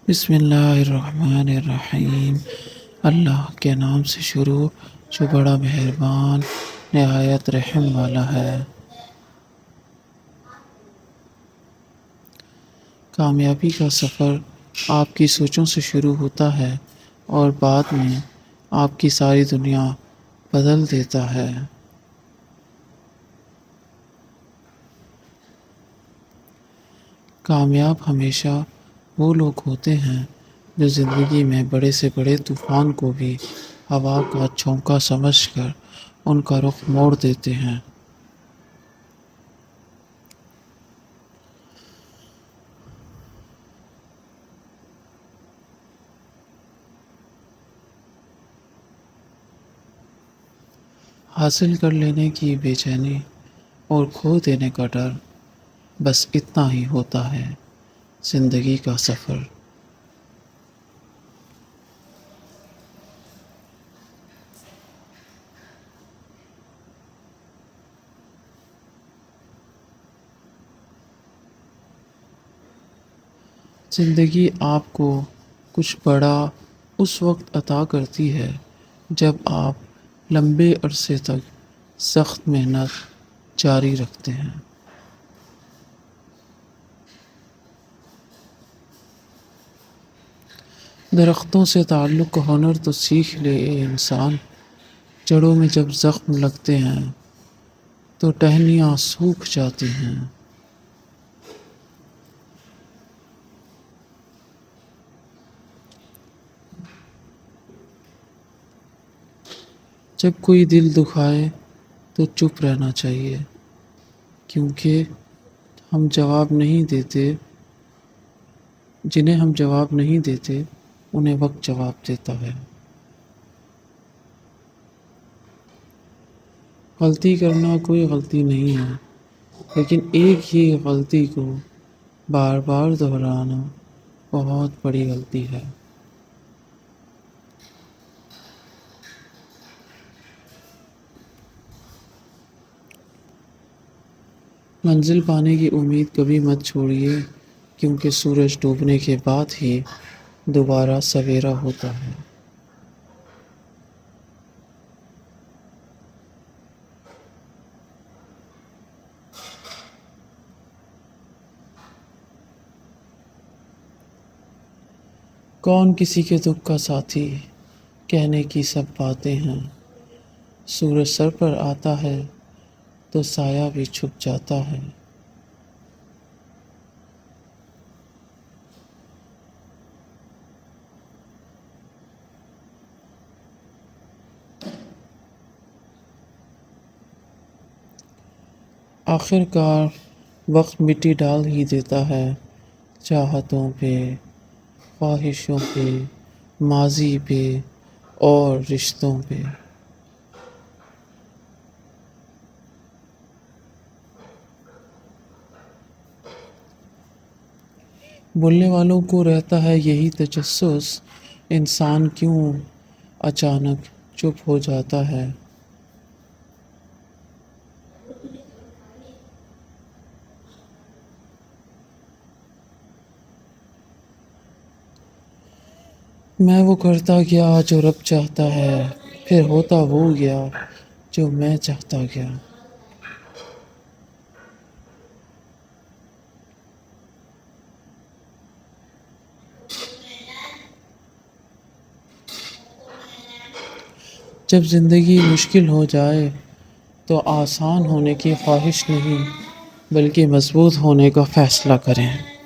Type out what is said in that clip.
بسم اللہ الرحمن الرحیم۔ اللہ کے نام سے شروع جو بڑا مہربان نہایت رحم والا ہے۔ کامیابی کا سفر آپ کی سوچوں سے شروع ہوتا ہے اور بعد میں آپ کی ساری دنیا بدل دیتا ہے۔ کامیاب ہمیشہ وہ لوگ ہوتے ہیں جو زندگی میں بڑے سے بڑے طوفان کو بھی ہوا کا جھونکا سمجھ کر ان کا رخ موڑ دیتے ہیں۔ حاصل کر لینے کی بے چینی اور کھو دینے کا ڈر، بس اتنا ہی ہوتا ہے زندگی کا سفر۔ زندگی آپ کو کچھ بڑا اس وقت عطا کرتی ہے جب آپ لمبے عرصے تک سخت محنت جاری رکھتے ہیں۔ درختوں سے تعلق کا ہنر تو سیکھ لے اے انسان، جڑوں میں جب زخم لگتے ہیں تو ٹہنیاں سوکھ جاتی ہیں۔ جب کوئی دل دکھائے تو چپ رہنا چاہیے، کیونکہ ہم جواب نہیں دیتے، جنہیں ہم جواب نہیں دیتے انہیں وقت جواب دیتا ہے۔ غلطی کرنا کوئی غلطی نہیں ہے، لیکن ایک ہی غلطی کو بار بار دہرانا بہت بڑی غلطی ہے۔ منزل پانے کی امید کبھی مت چھوڑیے، کیونکہ سورج ڈوبنے کے بعد ہی دوبارہ سویرا ہوتا ہے۔ کون کسی کے دکھ کا ساتھی، کہنے کی سب باتیں ہیں۔ سورج سر پر آتا ہے تو سایہ بھی چھپ جاتا ہے۔ آخر کار وقت مٹی ڈال ہی دیتا ہے چاہتوں پہ، خواہشوں پہ، ماضی پہ اور رشتوں پہ۔ بولنے والوں کو رہتا ہے یہی تجسس، انسان کیوں اچانک چپ ہو جاتا ہے۔ میں وہ کرتا گیا جو رب چاہتا ہے، پھر ہوتا وہ گیا جو میں چاہتا گیا۔ جب زندگی مشکل ہو جائے تو آسان ہونے کی خواہش نہیں، بلکہ مضبوط ہونے کا فیصلہ کریں۔